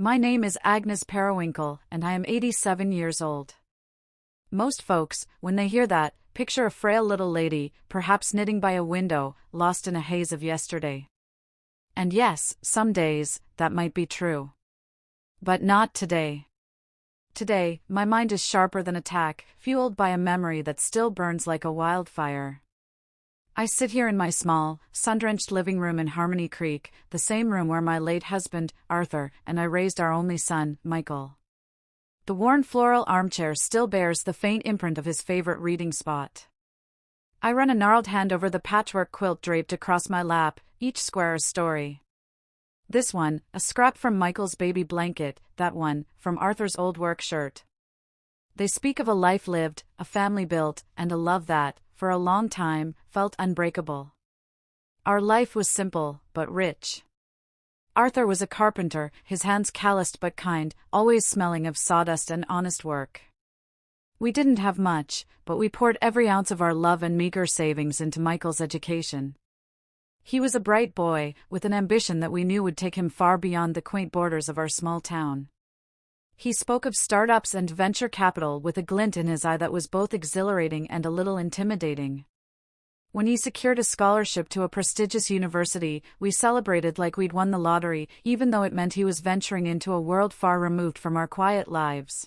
My name is Agnes Periwinkle, and I am 87 years old. Most folks, when they hear that, picture a frail little lady, perhaps knitting by a window, lost in a haze of yesterday. And yes, some days, that might be true. But not today. Today, my mind is sharper than a tack, fueled by a memory that still burns like a wildfire. I sit here in my small, sun-drenched living room in Harmony Creek, the same room where my late husband, Arthur, and I raised our only son, Michael. The worn floral armchair still bears the faint imprint of his favorite reading spot. I run a gnarled hand over the patchwork quilt draped across my lap, each square a story. This one, a scrap from Michael's baby blanket, that one, from Arthur's old work shirt. They speak of a life lived, a family built, and a love that, for a long time, felt unbreakable. Our life was simple, but rich. Arthur was a carpenter, his hands calloused but kind, always smelling of sawdust and honest work. We didn't have much, but we poured every ounce of our love and meager savings into Michael's education. He was a bright boy, with an ambition that we knew would take him far beyond the quaint borders of our small town. He spoke of startups and venture capital with a glint in his eye that was both exhilarating and a little intimidating. When he secured a scholarship to a prestigious university, we celebrated like we'd won the lottery, even though it meant he was venturing into a world far removed from our quiet lives.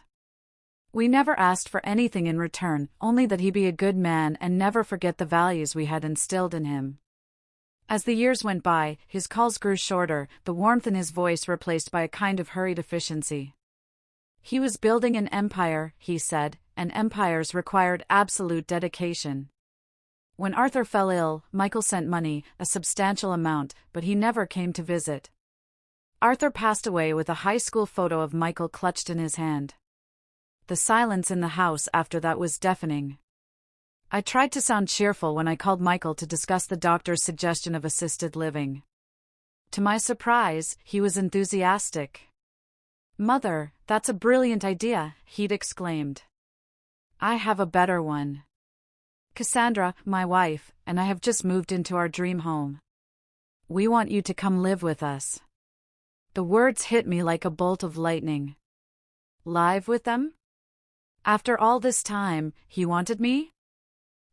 We never asked for anything in return, only that he be a good man and never forget the values we had instilled in him. As the years went by, his calls grew shorter, the warmth in his voice replaced by a kind of hurried efficiency. He was building an empire, he said, and empires required absolute dedication. When Arthur fell ill, Michael sent money, a substantial amount, but he never came to visit. Arthur passed away with a high school photo of Michael clutched in his hand. The silence in the house after that was deafening. I tried to sound cheerful when I called Michael to discuss the doctor's suggestion of assisted living. To my surprise, he was enthusiastic. "Mother, that's a brilliant idea," he'd exclaimed. "I have a better one. Cassandra, my wife, and I have just moved into our dream home. We want you to come live with us." The words hit me like a bolt of lightning. Live with them? After all this time, he wanted me?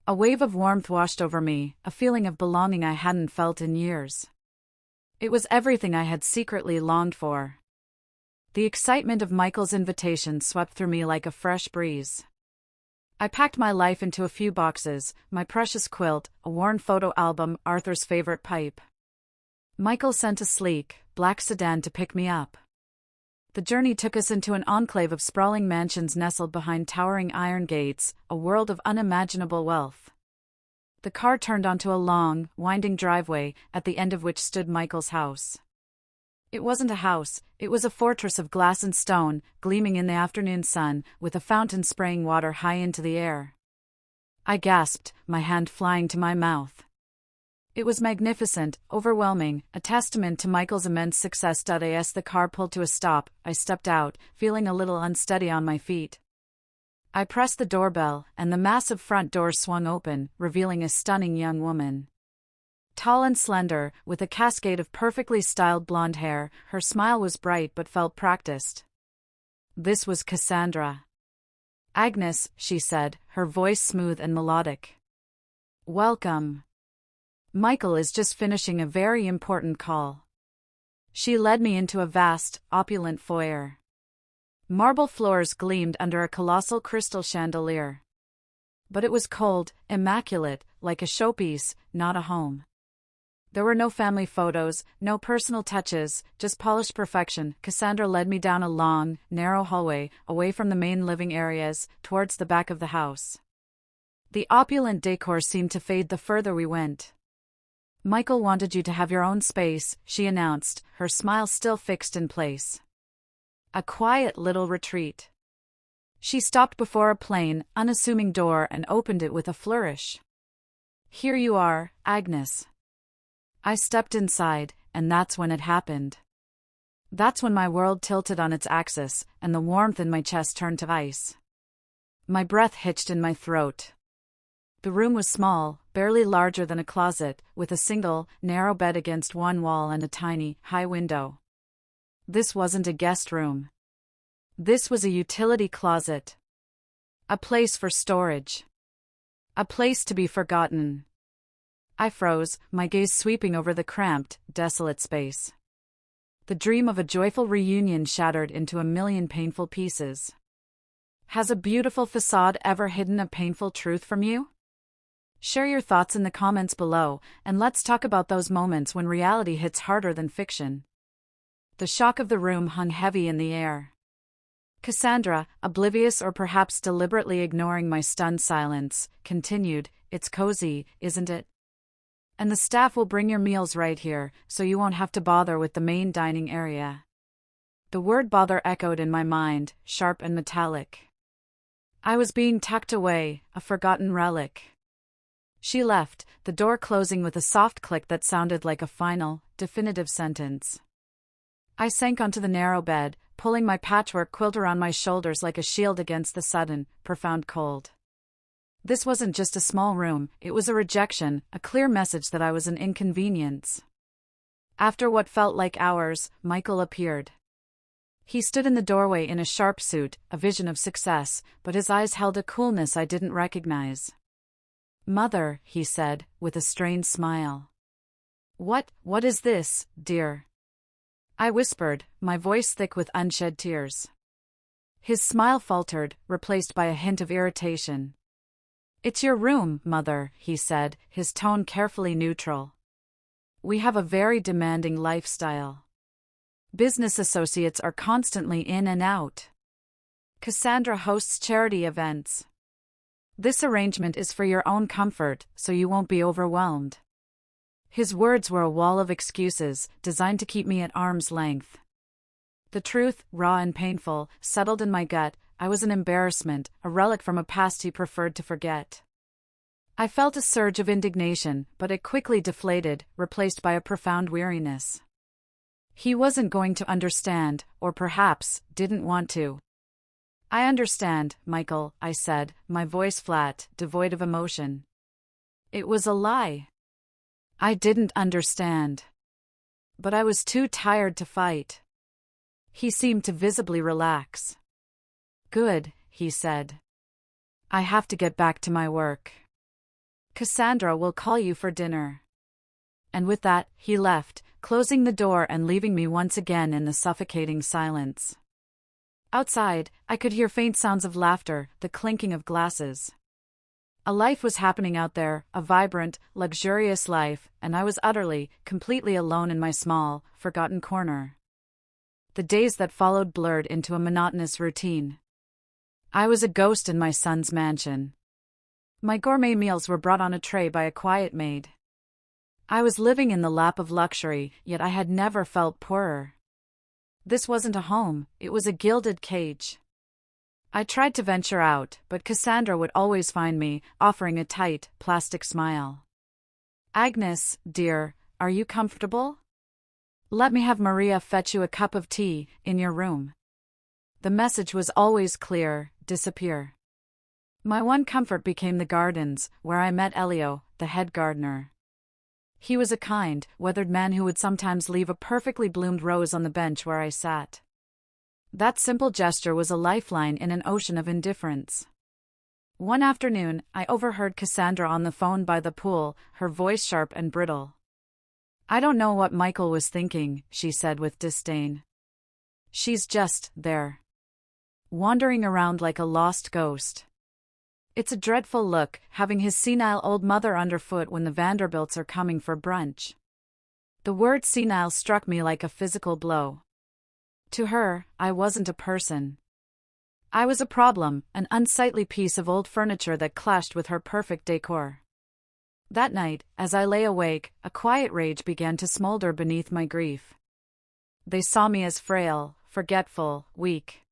A wave of warmth washed over me, a feeling of belonging I hadn't felt in years. It was everything I had secretly longed for. The excitement of Michael's invitation swept through me like a fresh breeze. I packed my life into a few boxes, my precious quilt, a worn photo album, Arthur's favorite pipe. Michael sent a sleek, black sedan to pick me up. The journey took us into an enclave of sprawling mansions nestled behind towering iron gates, a world of unimaginable wealth. The car turned onto a long, winding driveway, at the end of which stood Michael's house. It wasn't a house, it was a fortress of glass and stone, gleaming in the afternoon sun, with a fountain spraying water high into the air. I gasped, my hand flying to my mouth. It was magnificent, overwhelming, a testament to Michael's immense success. As the car pulled to a stop, I stepped out, feeling a little unsteady on my feet. I pressed the doorbell, and the massive front door swung open, revealing a stunning young woman. Tall and slender, with a cascade of perfectly styled blonde hair, her smile was bright but felt practiced. This was Cassandra. "Agnes," she said, her voice smooth and melodic. "Welcome. Michael is just finishing a very important call." She led me into a vast, opulent foyer. Marble floors gleamed under a colossal crystal chandelier. But it was cold, immaculate, like a showpiece, not a home. There were no family photos, no personal touches, just polished perfection. Cassandra led me down a long, narrow hallway, away from the main living areas, towards the back of the house. The opulent decor seemed to fade the further we went. "Michael wanted you to have your own space," she announced, her smile still fixed in place. A quiet little retreat. She stopped before a plain, unassuming door and opened it with a flourish. "Here you are, Agnes." I stepped inside, and that's when it happened. That's when my world tilted on its axis, and the warmth in my chest turned to ice. My breath hitched in my throat. The room was small, barely larger than a closet, with a single, narrow bed against one wall and a tiny, high window. This wasn't a guest room. This was a utility closet. A place for storage. A place to be forgotten. I froze, my gaze sweeping over the cramped, desolate space. The dream of a joyful reunion shattered into a million painful pieces. Has a beautiful facade ever hidden a painful truth from you? Share your thoughts in the comments below, and let's talk about those moments when reality hits harder than fiction. The shock of the room hung heavy in the air. Cassandra, oblivious or perhaps deliberately ignoring my stunned silence, continued, "It's cozy, isn't it? And the staff will bring your meals right here, so you won't have to bother with the main dining area." The word bother echoed in my mind, sharp and metallic. I was being tucked away, a forgotten relic. She left, the door closing with a soft click that sounded like a final, definitive sentence. I sank onto the narrow bed, pulling my patchwork quilt around my shoulders like a shield against the sudden, profound cold. This wasn't just a small room, it was a rejection, a clear message that I was an inconvenience. After what felt like hours, Michael appeared. He stood in the doorway in a sharp suit, a vision of success, but his eyes held a coolness I didn't recognize. "Mother," he said, with a strained smile. What is this, dear?" I whispered, my voice thick with unshed tears. His smile faltered, replaced by a hint of irritation. "It's your room, Mother," he said, his tone carefully neutral. "We have a very demanding lifestyle. Business associates are constantly in and out. Cassandra hosts charity events. This arrangement is for your own comfort, so you won't be overwhelmed." His words were a wall of excuses, designed to keep me at arm's length. The truth, raw and painful, settled in my gut. I was an embarrassment, a relic from a past he preferred to forget. I felt a surge of indignation, but it quickly deflated, replaced by a profound weariness. He wasn't going to understand, or perhaps, didn't want to. "I understand, Michael," I said, my voice flat, devoid of emotion. It was a lie. I didn't understand. But I was too tired to fight. He seemed to visibly relax. "Good," he said. "I have to get back to my work. Cassandra will call you for dinner." And with that, he left, closing the door and leaving me once again in the suffocating silence. Outside, I could hear faint sounds of laughter, the clinking of glasses. A life was happening out there, a vibrant, luxurious life, and I was utterly, completely alone in my small, forgotten corner. The days that followed blurred into a monotonous routine. I was a ghost in my son's mansion. My gourmet meals were brought on a tray by a quiet maid. I was living in the lap of luxury, yet I had never felt poorer. This wasn't a home, it was a gilded cage. I tried to venture out, but Cassandra would always find me, offering a tight, plastic smile. "Agnes, dear, are you comfortable? Let me have Maria fetch you a cup of tea, in your room." The message was always clear: disappear. My one comfort became the gardens, where I met Elio, the head gardener. He was a kind, weathered man who would sometimes leave a perfectly bloomed rose on the bench where I sat. That simple gesture was a lifeline in an ocean of indifference. One afternoon, I overheard Cassandra on the phone by the pool, her voice sharp and brittle. "I don't know what Michael was thinking," she said with disdain. "She's just there, wandering around like a lost ghost. It's a dreadful look, having his senile old mother underfoot when the Vanderbilts are coming for brunch." The word senile struck me like a physical blow. To her, I wasn't a person. I was a problem, an unsightly piece of old furniture that clashed with her perfect decor. That night, as I lay awake, a quiet rage began to smolder beneath my grief. They saw me as frail, forgetful, weak.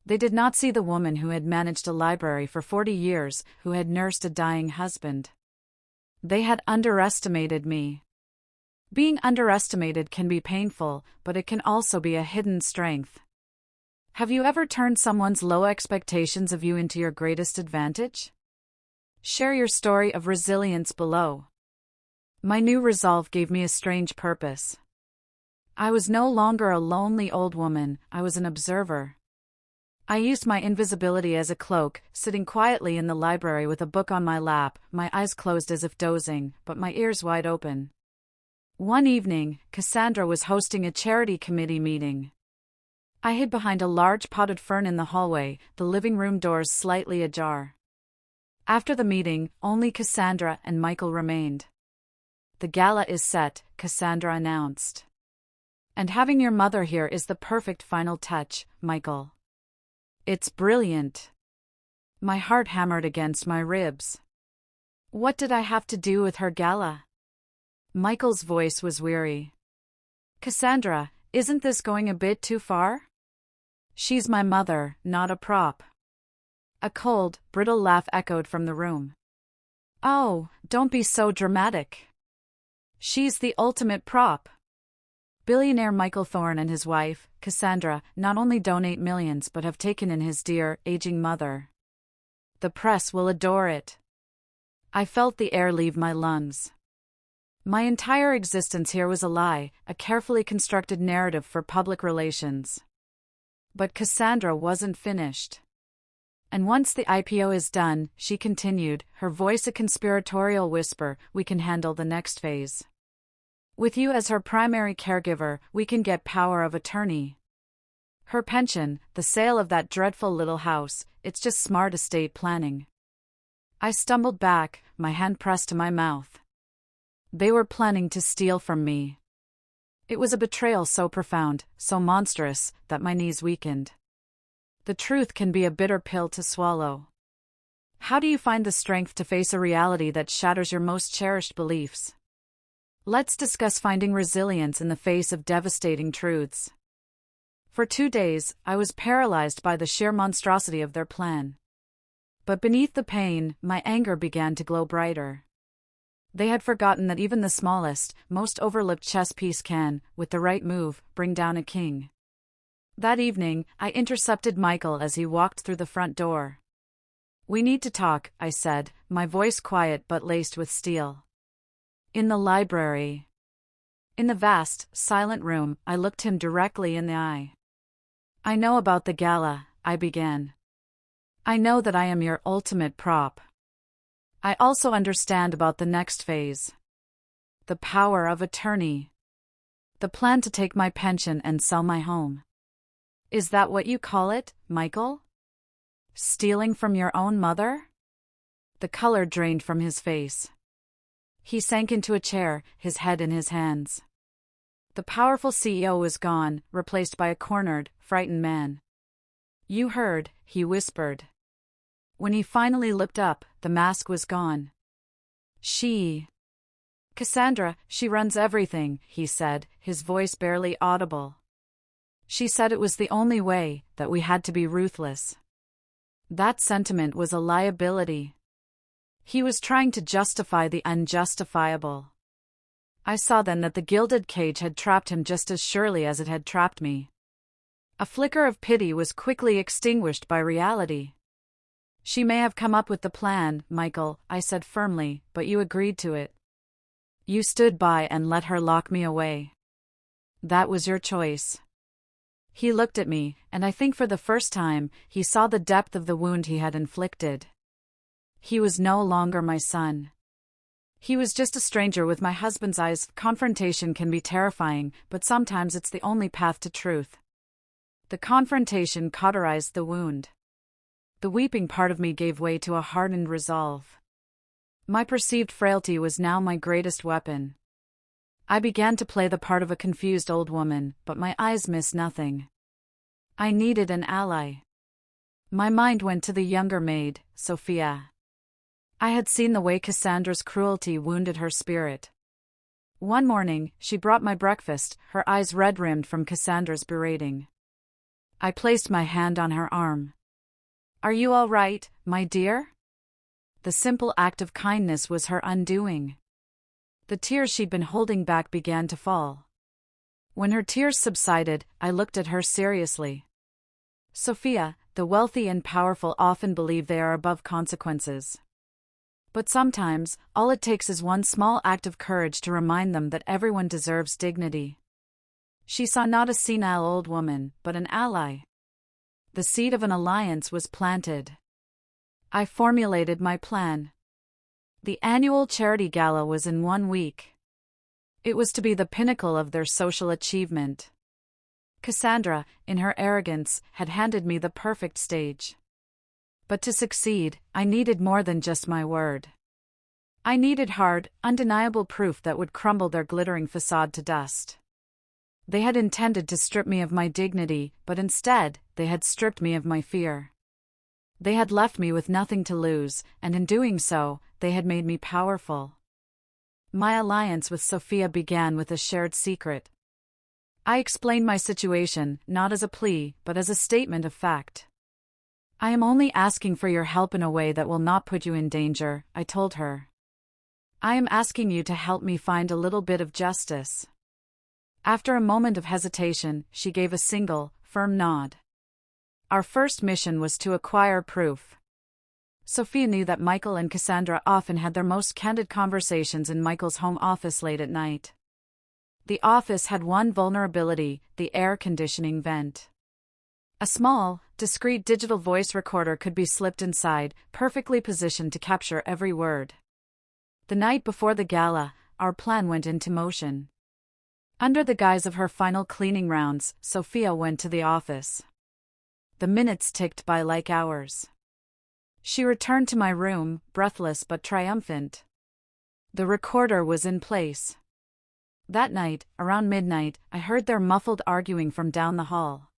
They did not see the woman who had managed a library for 40 years, who had nursed a dying husband. They had underestimated me. Being underestimated can be painful, but it can also be a hidden strength. Have you ever turned someone's low expectations of you into your greatest advantage? Share your story of resilience below. My new resolve gave me a strange purpose. I was no longer a lonely old woman, I was an observer. I used my invisibility as a cloak, sitting quietly in the library with a book on my lap, my eyes closed as if dozing, but my ears wide open. One evening, Cassandra was hosting a charity committee meeting. I hid behind a large potted fern in the hallway, the living room doors slightly ajar. After the meeting, only Cassandra and Michael remained. "The gala is set," Cassandra announced. "And having your mother here is the perfect final touch, Michael. It's brilliant." My heart hammered against my ribs. What did I have to do with her gala? Michael's voice was weary. "Cassandra, isn't this going a bit too far? She's my mother, not a prop." A cold, brittle laugh echoed from the room. "Oh, don't be so dramatic. She's the ultimate prop." Billionaire Michael Thorne and his wife, Cassandra, not only donate millions but have taken in his dear, aging mother. The press will adore it. I felt the air leave my lungs. My entire existence here was a lie, a carefully constructed narrative for public relations. But Cassandra wasn't finished. "And once the IPO is done," she continued, her voice a conspiratorial whisper, "we can handle the next phase. With you as her primary caregiver, we can get power of attorney. Her pension, the sale of that dreadful little house, it's just smart estate planning." I stumbled back, my hand pressed to my mouth. They were planning to steal from me. It was a betrayal so profound, so monstrous, that my knees weakened. The truth can be a bitter pill to swallow. How do you find the strength to face a reality that shatters your most cherished beliefs? Let's discuss finding resilience in the face of devastating truths. For 2 days, I was paralyzed by the sheer monstrosity of their plan. But beneath the pain, my anger began to glow brighter. They had forgotten that even the smallest, most overlooked chess piece can, with the right move, bring down a king. That evening, I intercepted Michael as he walked through the front door. "We need to talk," I said, my voice quiet but laced with steel. "In the library." In the vast, silent room, I looked him directly in the eye. "I know about the gala," I began. "I know that I am your ultimate prop. I also understand about the next phase. The power of attorney. The plan to take my pension and sell my home. Is that what you call it, Michael? Stealing from your own mother?" The color drained from his face. He sank into a chair, his head in his hands. The powerful CEO was gone, replaced by a cornered, frightened man. "You heard," he whispered. When he finally looked up, the mask was gone. Cassandra, she runs everything," he said, his voice barely audible. "She said it was the only way, that we had to be ruthless." That sentiment was a liability. He was trying to justify the unjustifiable. I saw then that the gilded cage had trapped him just as surely as it had trapped me. A flicker of pity was quickly extinguished by reality. "She may have come up with the plan, Michael," I said firmly, "but you agreed to it. You stood by and let her lock me away. That was your choice." He looked at me, and I think for the first time, he saw the depth of the wound he had inflicted. He was no longer my son. He was just a stranger with my husband's eyes. Confrontation can be terrifying, but sometimes it's the only path to truth. The confrontation cauterized the wound. The weeping part of me gave way to a hardened resolve. My perceived frailty was now my greatest weapon. I began to play the part of a confused old woman, but my eyes missed nothing. I needed an ally. My mind went to the younger maid, Sophia. I had seen the way Cassandra's cruelty wounded her spirit. One morning, she brought my breakfast, her eyes red-rimmed from Cassandra's berating. I placed my hand on her arm. "Are you all right, my dear?" The simple act of kindness was her undoing. The tears she'd been holding back began to fall. When her tears subsided, I looked at her seriously. "Sophia, the wealthy and powerful often believe they are above consequences. But sometimes, all it takes is one small act of courage to remind them that everyone deserves dignity. She saw not a senile old woman, but an ally. The seed of an alliance was planted. I formulated my plan. The annual charity gala was in 1 week. It was to be the pinnacle of their social achievement. Cassandra, in her arrogance, had handed me the perfect stage. But to succeed, I needed more than just my word. I needed hard, undeniable proof that would crumble their glittering facade to dust. They had intended to strip me of my dignity, but instead, they had stripped me of my fear. They had left me with nothing to lose, and in doing so, they had made me powerful. My alliance with Sophia began with a shared secret. I explained my situation, not as a plea, but as a statement of fact. I am only asking for your help in a way that will not put you in danger, I told her. I am asking you to help me find a little bit of justice. After a moment of hesitation, she gave a single, firm nod. Our first mission was to acquire proof. Sophia knew that Michael and Cassandra often had their most candid conversations in Michael's home office late at night. The office had one vulnerability: the air conditioning vent. A small, discreet digital voice recorder could be slipped inside, perfectly positioned to capture every word. The night before the gala, our plan went into motion. Under the guise of her final cleaning rounds, Sophia went to the office. The minutes ticked by like hours. She returned to my room, breathless but triumphant. The recorder was in place. That night, around midnight, I heard their muffled arguing from down the hall.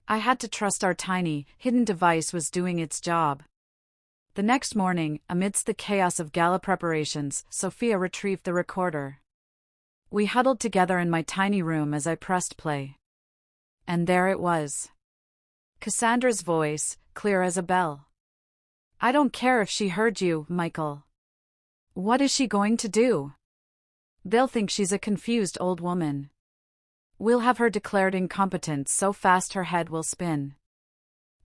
I had to trust our tiny, hidden device was doing its job. The next morning, amidst the chaos of gala preparations, Sophia retrieved the recorder. We huddled together in my tiny room as I pressed play. And there it was. Cassandra's voice, clear as a bell. I don't care if she heard you, Michael. What is she going to do? They'll think she's a confused old woman. We'll have her declared incompetent so fast her head will spin.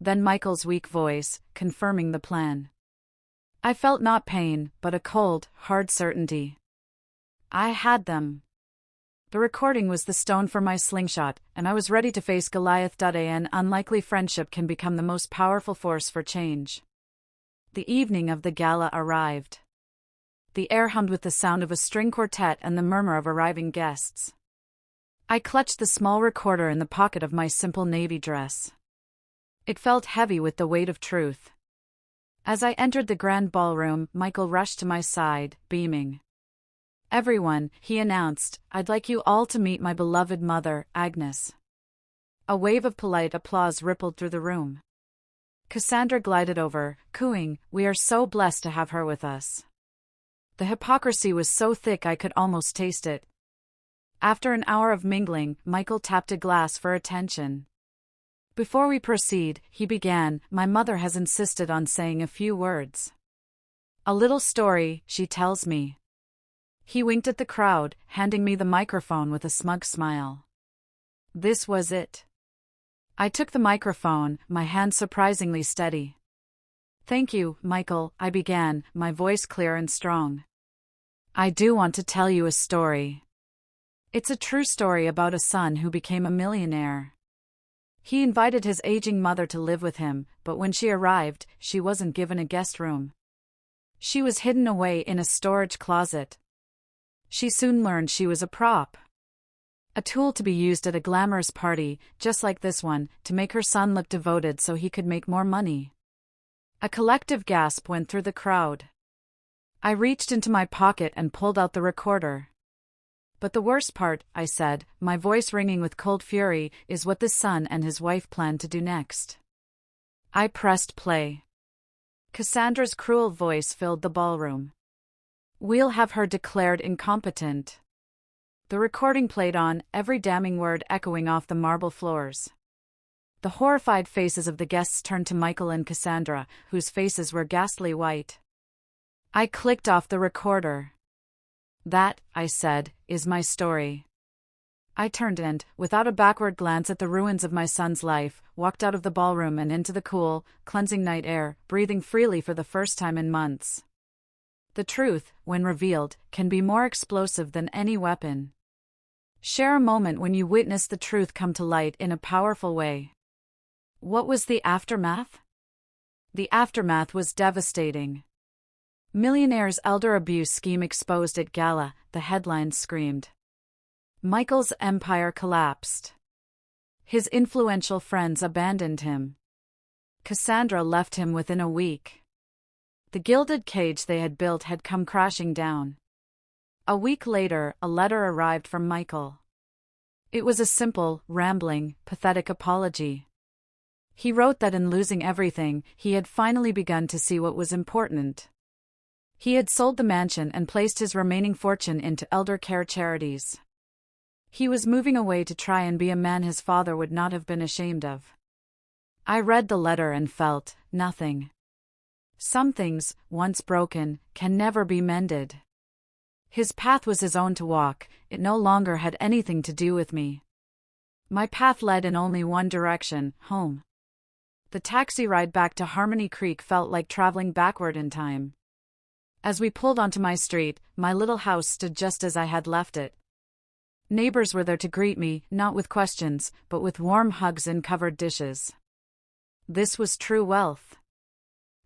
Then Michael's weak voice, confirming the plan. I felt not pain, but a cold, hard certainty. I had them. The recording was the stone for my slingshot, and I was ready to face Goliath. An unlikely friendship can become the most powerful force for change. The evening of the gala arrived. The air hummed with the sound of a string quartet and the murmur of arriving guests. I clutched the small recorder in the pocket of my simple navy dress. It felt heavy with the weight of truth. As I entered the grand ballroom, Michael rushed to my side, beaming. Everyone, he announced, I'd like you all to meet my beloved mother, Agnes. A wave of polite applause rippled through the room. Cassandra glided over, cooing, we are so blessed to have her with us. The hypocrisy was so thick I could almost taste it. After an hour of mingling, Michael tapped a glass for attention. Before we proceed, he began, my mother has insisted on saying a few words. A little story, she tells me. He winked at the crowd, handing me the microphone with a smug smile. This was it. I took the microphone, my hand surprisingly steady. Thank you, Michael, I began, my voice clear and strong. I do want to tell you a story. It's a true story about a son who became a millionaire. He invited his aging mother to live with him, but when she arrived, she wasn't given a guest room. She was hidden away in a storage closet. She soon learned she was a prop. A tool to be used at a glamorous party, just like this one, to make her son look devoted so he could make more money. A collective gasp went through the crowd. I reached into my pocket and pulled out the recorder. But the worst part, I said, my voice ringing with cold fury, is what this son and his wife plan to do next. I pressed play. Cassandra's cruel voice filled the ballroom. We'll have her declared incompetent. The recording played on, every damning word echoing off the marble floors. The horrified faces of the guests turned to Michael and Cassandra, whose faces were ghastly white. I clicked off the recorder. That, I said, is my story. I turned and, without a backward glance at the ruins of my son's life, walked out of the ballroom and into the cool, cleansing night air, breathing freely for the first time in months. The truth, when revealed, can be more explosive than any weapon. Share a moment when you witnessed the truth come to light in a powerful way. What was the aftermath? The aftermath was devastating. Millionaire's elder abuse scheme exposed at gala, the headlines screamed. Michael's empire collapsed. His influential friends abandoned him. Cassandra left him within a week. The gilded cage they had built had come crashing down. A week later, a letter arrived from Michael. It was a simple, rambling, pathetic apology. He wrote that in losing everything, he had finally begun to see what was important. He had sold the mansion and placed his remaining fortune into elder care charities. He was moving away to try and be a man his father would not have been ashamed of. I read the letter and felt nothing. Some things, once broken, can never be mended. His path was his own to walk, it no longer had anything to do with me. My path led in only one direction, home. The taxi ride back to Harmony Creek felt like traveling backward in time. As we pulled onto my street, my little house stood just as I had left it. Neighbors were there to greet me, not with questions, but with warm hugs and covered dishes. This was true wealth.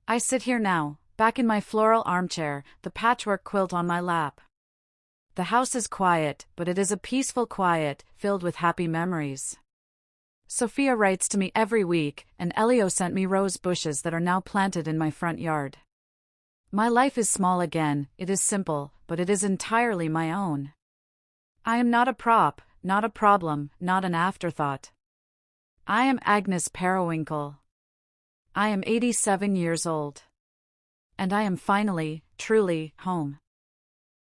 I sit here now, back in my floral armchair, the patchwork quilt on my lap. The house is quiet, but it is a peaceful quiet, filled with happy memories. Sophia writes to me every week, and Elio sent me rose bushes that are now planted in my front yard. My life is small again, it is simple, but it is entirely my own. I am not a prop, not a problem, not an afterthought. I am Agnes Periwinkle. I am 87 years old. And I am finally, truly, home.